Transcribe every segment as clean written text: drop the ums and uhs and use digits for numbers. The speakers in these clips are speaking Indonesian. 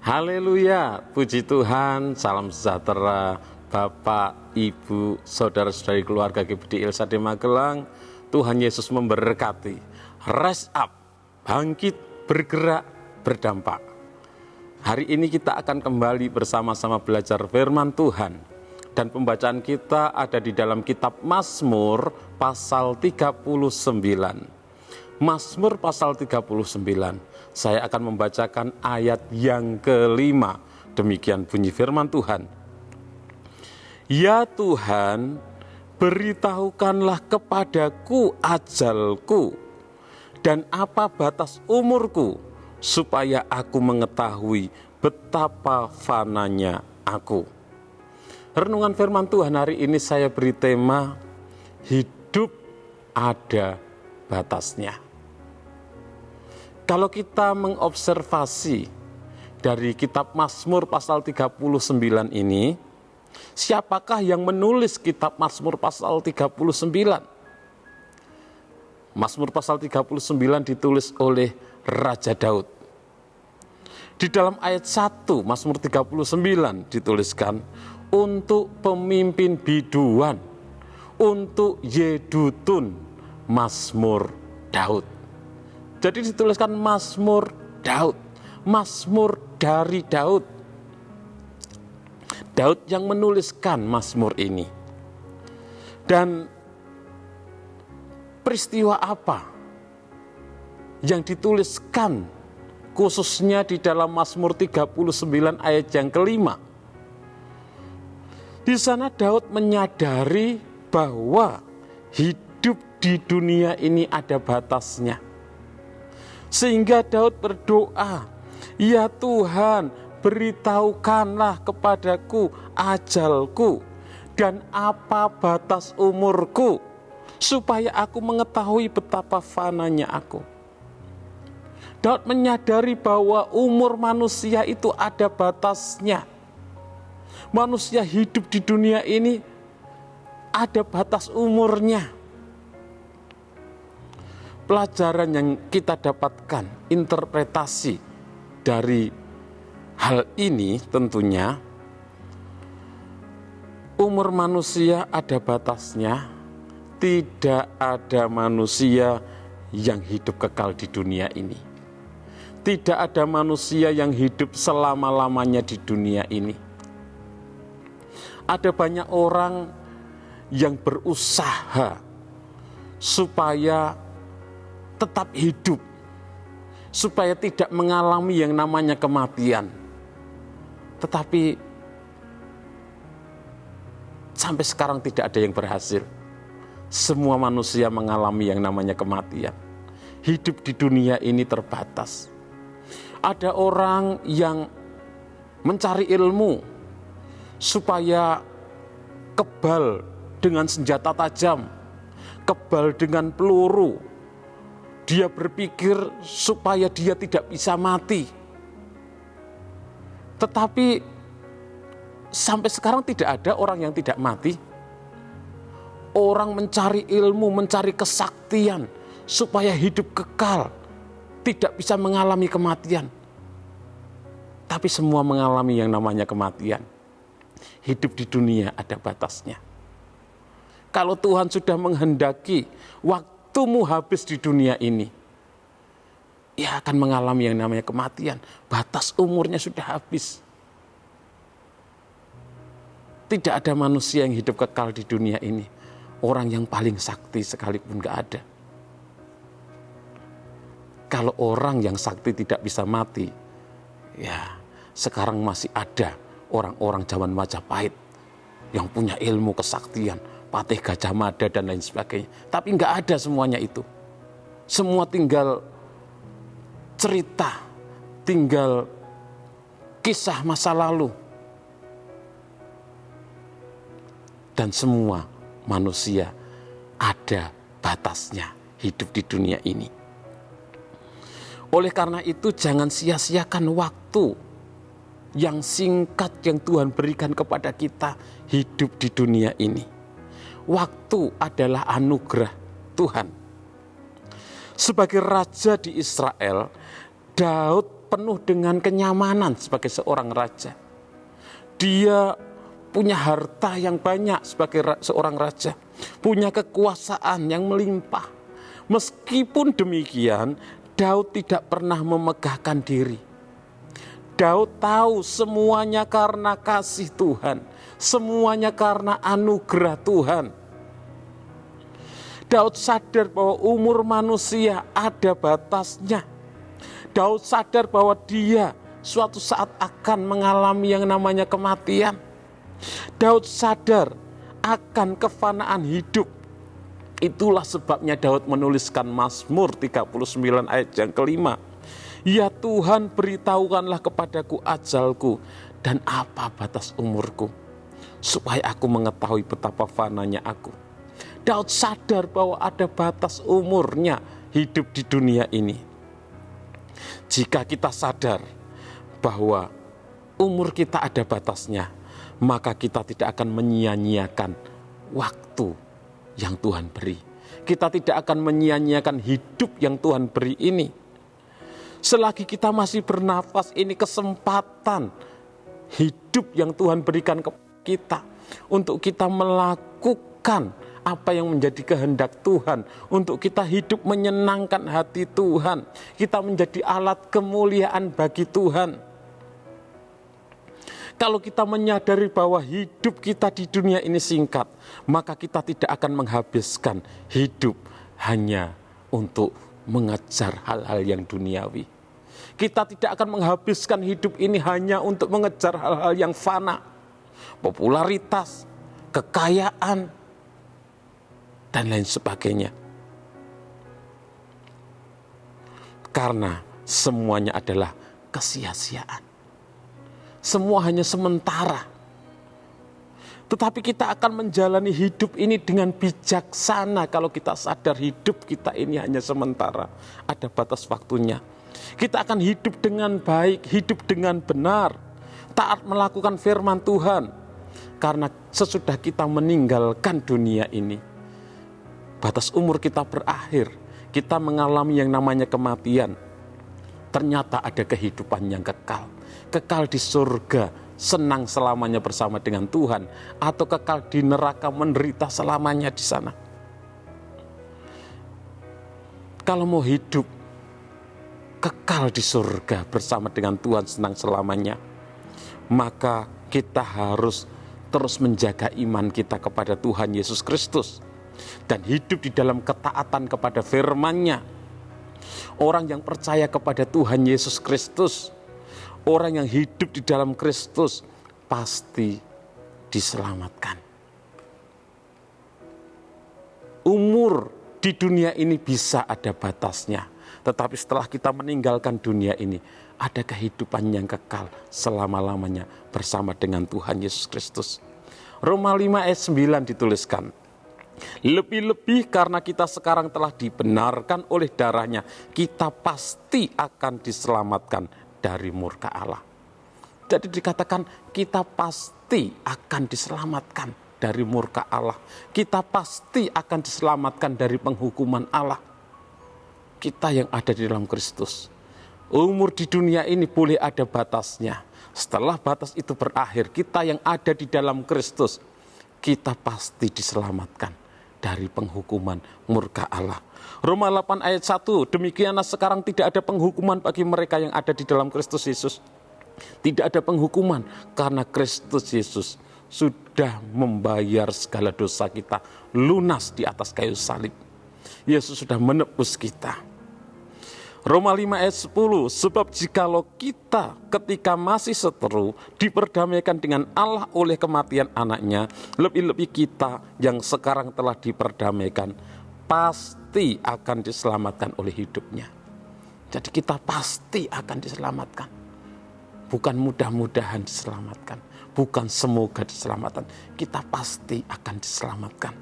Haleluya, puji Tuhan, salam sejahtera Bapak, Ibu, saudara-saudari keluarga GBD Ilsa di Magelang. Tuhan Yesus memberkati. Rise up, bangkit, bergerak, berdampak. Hari ini kita akan kembali bersama-sama belajar firman Tuhan. Dan pembacaan kita ada di dalam kitab Mazmur pasal 39. Mazmur pasal 39. Saya akan membacakan ayat yang kelima. Demikian bunyi firman Tuhan. Ya Tuhan, beritahukanlah kepadaku ajalku dan apa batas umurku, supaya aku mengetahui betapa fananya aku. Renungan firman Tuhan hari ini saya beri tema, hidup ada batasnya. Kalau kita mengobservasi dari kitab Mazmur pasal 39 ini, siapakah yang menulis kitab Mazmur pasal 39? Mazmur pasal 39 ditulis oleh Raja Daud. Di dalam ayat 1 Mazmur 39 dituliskan, untuk pemimpin biduan, untuk Yedutun, Mazmur Daud. Jadi dituliskan Mazmur Daud, Mazmur dari Daud. Daud yang menuliskan Mazmur ini. Dan peristiwa apa yang dituliskan khususnya di dalam Mazmur 39 ayat yang kelima? Di sana Daud menyadari bahwa hidup di dunia ini ada batasnya. Sehingga Daud berdoa, ya Tuhan, beritahukanlah kepadaku ajalku dan apa batas umurku, supaya aku mengetahui betapa fananya aku. Daud menyadari bahwa umur manusia itu ada batasnya. Manusia hidup di dunia ini ada batas umurnya. Pelajaran yang kita dapatkan, interpretasi dari hal ini tentunya, umur manusia ada batasnya, tidak ada manusia yang hidup kekal di dunia ini. Tidak ada manusia yang hidup selama-lamanya di dunia ini. Ada banyak orang yang berusaha supaya tetap hidup, supaya tidak mengalami yang namanya kematian. Tetapi sampai sekarang tidak ada yang berhasil. Semua manusia mengalami yang namanya kematian. Hidup di dunia ini terbatas. Ada orang yang mencari ilmu supaya kebal dengan senjata tajam, kebal dengan peluru. Dia berpikir supaya dia tidak bisa mati. Tetapi sampai sekarang tidak ada orang yang tidak mati. Orang mencari ilmu, mencari kesaktian supaya hidup kekal, tidak bisa mengalami kematian. Tapi semua mengalami yang namanya kematian. Hidup di dunia ada batasnya. Kalau Tuhan sudah menghendaki waktumu habis di dunia ini, ia akan mengalami yang namanya kematian. Batas umurnya sudah habis. Tidak ada manusia yang hidup kekal di dunia ini. Orang yang paling sakti sekalipun gak ada. Kalau orang yang sakti tidak bisa mati, ya sekarang masih ada orang-orang zaman Majapahit yang punya ilmu kesaktian, Patih Gajah Mada dan lain sebagainya. Tapi nggak ada semuanya itu. Semua tinggal cerita, tinggal kisah masa lalu. Dan semua manusia ada batasnya hidup di dunia ini. Oleh karena itu jangan sia-siakan waktu yang singkat yang Tuhan berikan kepada kita hidup di dunia ini. Waktu adalah anugerah Tuhan. Sebagai raja di Israel, Daud penuh dengan kenyamanan sebagai seorang raja. Dia punya harta yang banyak sebagai seorang raja, punya kekuasaan yang melimpah. Meskipun demikian, Daud tidak pernah memegahkan diri. Daud tahu semuanya karena kasih Tuhan, semuanya karena anugerah Tuhan. Daud sadar bahwa umur manusia ada batasnya. Daud sadar bahwa dia suatu saat akan mengalami yang namanya kematian. Daud sadar akan kefanaan hidup. Itulah sebabnya Daud menuliskan Mazmur 39 ayat yang kelima. Ya Tuhan, beritahukanlah kepadaku ajalku dan apa batas umurku, supaya aku mengetahui betapa fananya aku. Daud sadar bahwa ada batas umurnya hidup di dunia ini. Jika kita sadar bahwa umur kita ada batasnya, maka kita tidak akan menyia-nyiakan waktu yang Tuhan beri. Kita tidak akan menyia-nyiakan hidup yang Tuhan beri ini. Selagi kita masih bernafas, ini kesempatan hidup yang Tuhan berikan kepada kita untuk kita melakukan apa yang menjadi kehendak Tuhan, untuk kita hidup menyenangkan hati Tuhan, kita menjadi alat kemuliaan bagi Tuhan. Kalau kita menyadari bahwa hidup kita di dunia ini singkat, maka kita tidak akan menghabiskan hidup hanya untuk mengejar hal-hal yang duniawi. Kita tidak akan menghabiskan hidup ini hanya untuk mengejar hal-hal yang fana, popularitas, kekayaan, dan lain sebagainya. Karena semuanya adalah kesia-siaan. Semua hanya sementara. Tetapi kita akan menjalani hidup ini dengan bijaksana kalau kita sadar hidup kita ini hanya sementara. Ada batas waktunya. Kita akan hidup dengan baik, hidup dengan benar, taat melakukan firman Tuhan. Karena sesudah kita meninggalkan dunia ini, batas umur kita berakhir, kita mengalami yang namanya kematian. Ternyata ada kehidupan yang kekal. Kekal di surga, senang selamanya bersama dengan Tuhan, atau kekal di neraka menderita selamanya di sana. Kalau mau hidup kekal di surga bersama dengan Tuhan senang selamanya, maka kita harus terus menjaga iman kita kepada Tuhan Yesus Kristus dan hidup di dalam ketaatan kepada firman-Nya. Orang yang percaya kepada Tuhan Yesus Kristus, orang yang hidup di dalam Kristus pasti diselamatkan. Umur di dunia ini bisa ada batasnya, tetapi setelah kita meninggalkan dunia ini, ada kehidupan yang kekal selama-lamanya bersama dengan Tuhan Yesus Kristus. Roma 5 ayat 9 dituliskan, lebih-lebih karena kita sekarang telah dibenarkan oleh darahnya, kita pasti akan diselamatkan dari murka Allah. Jadi dikatakan kita pasti akan diselamatkan dari murka Allah. Kita pasti akan diselamatkan dari penghukuman Allah. Kita yang ada di dalam Kristus. Umur di dunia ini boleh ada batasnya. Setelah batas itu berakhir, kita yang ada di dalam Kristus, kita pasti diselamatkan dari penghukuman murka Allah. Roma 8 ayat 1, demikianlah sekarang tidak ada penghukuman bagi mereka yang ada di dalam Kristus Yesus. Tidak ada penghukuman karena Kristus Yesus sudah membayar segala dosa kita lunas di atas kayu salib. Yesus sudah menebus kita. Roma 5 ayat 10, sebab jikalau kita ketika masih seteru diperdamaikan dengan Allah oleh kematian anaknya, lebih-lebih kita yang sekarang telah diperdamaikan pasti akan diselamatkan oleh hidupnya. Jadi kita pasti akan diselamatkan. Bukan mudah-mudahan diselamatkan, bukan semoga diselamatkan, kita pasti akan diselamatkan.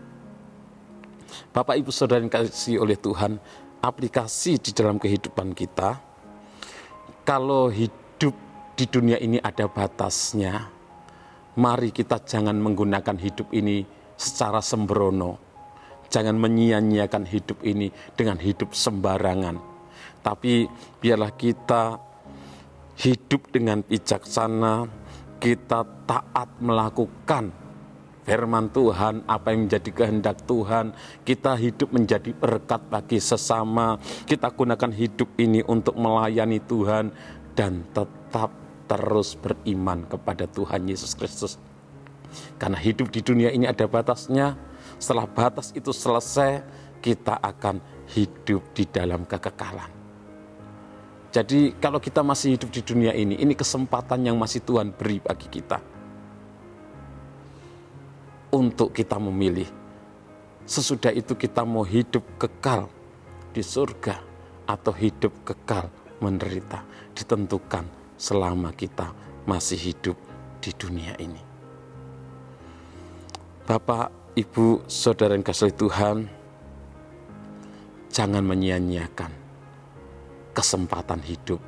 Bapak Ibu Saudara yang dikasihi oleh Tuhan, aplikasi di dalam kehidupan kita, kalau hidup di dunia ini ada batasnya, mari kita jangan menggunakan hidup ini secara sembrono. Jangan menyia-nyiakan hidup ini dengan hidup sembarangan. Tapi biarlah kita hidup dengan bijaksana, kita taat melakukan firman Tuhan, apa yang menjadi kehendak Tuhan, kita hidup menjadi berkat bagi sesama, kita gunakan hidup ini untuk melayani Tuhan, dan tetap terus beriman kepada Tuhan Yesus Kristus. Karena hidup di dunia ini ada batasnya, setelah batas itu selesai, kita akan hidup di dalam kekekalan. Jadi kalau kita masih hidup di dunia ini kesempatan yang masih Tuhan beri bagi kita untuk kita memilih. Sesudah itu kita mau hidup kekal di surga atau hidup kekal menderita, ditentukan selama kita masih hidup di dunia ini. Bapak, Ibu, Saudara yang kasih Tuhan, jangan menyia-nyiakan kesempatan hidup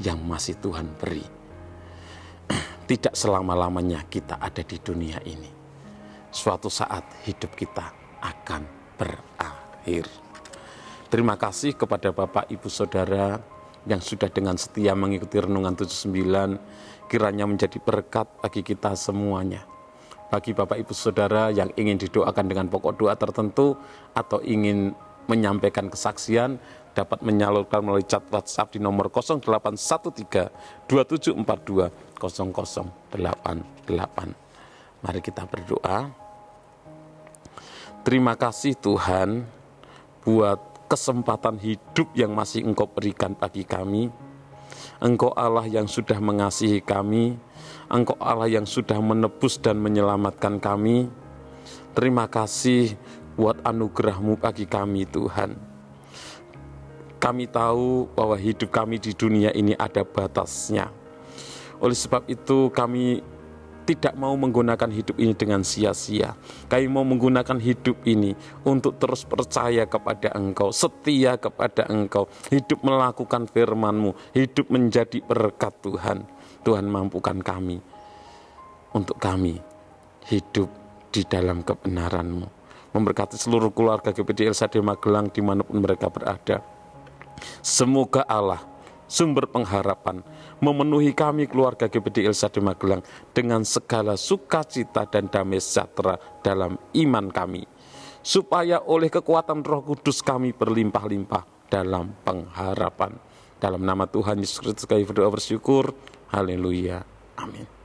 yang masih Tuhan beri. Tidak selama-lamanya kita ada di dunia ini. Suatu saat hidup kita akan berakhir. Terima kasih kepada Bapak, Ibu, Saudara yang sudah dengan setia mengikuti Renungan 79, kiranya menjadi berkat bagi kita semuanya. Bagi Bapak, Ibu, Saudara yang ingin didoakan dengan pokok doa tertentu atau ingin menyampaikan kesaksian, dapat menyalurkan melalui chat WhatsApp di nomor 0813 2742 0088. Mari kita berdoa. Terima kasih Tuhan buat kesempatan hidup yang masih Engkau berikan bagi kami. Engkau Allah yang sudah mengasihi kami, Engkau Allah yang sudah menebus dan menyelamatkan kami. Terima kasih buat anugerah-Mu bagi kami Tuhan. Kami tahu bahwa hidup kami di dunia ini ada batasnya. Oleh sebab itu kami tidak mau menggunakan hidup ini dengan sia-sia. Kami mau menggunakan hidup ini untuk terus percaya kepada Engkau, setia kepada Engkau, hidup melakukan firman-Mu, hidup menjadi berkat Tuhan. Tuhan mampukan kami untuk kami hidup di dalam kebenaran-Mu. Memberkati seluruh keluarga GPD LSD Magelang dimanapun mereka berada. Semoga Allah, sumber pengharapan, memenuhi kami keluarga GPD LSD Magelang dengan segala sukacita dan damai sejahtera dalam iman kami, supaya oleh kekuatan Roh Kudus kami berlimpah-limpah dalam pengharapan. Dalam nama Tuhan Yesus Kristus kami berdoa bersyukur. Haleluya. Amin.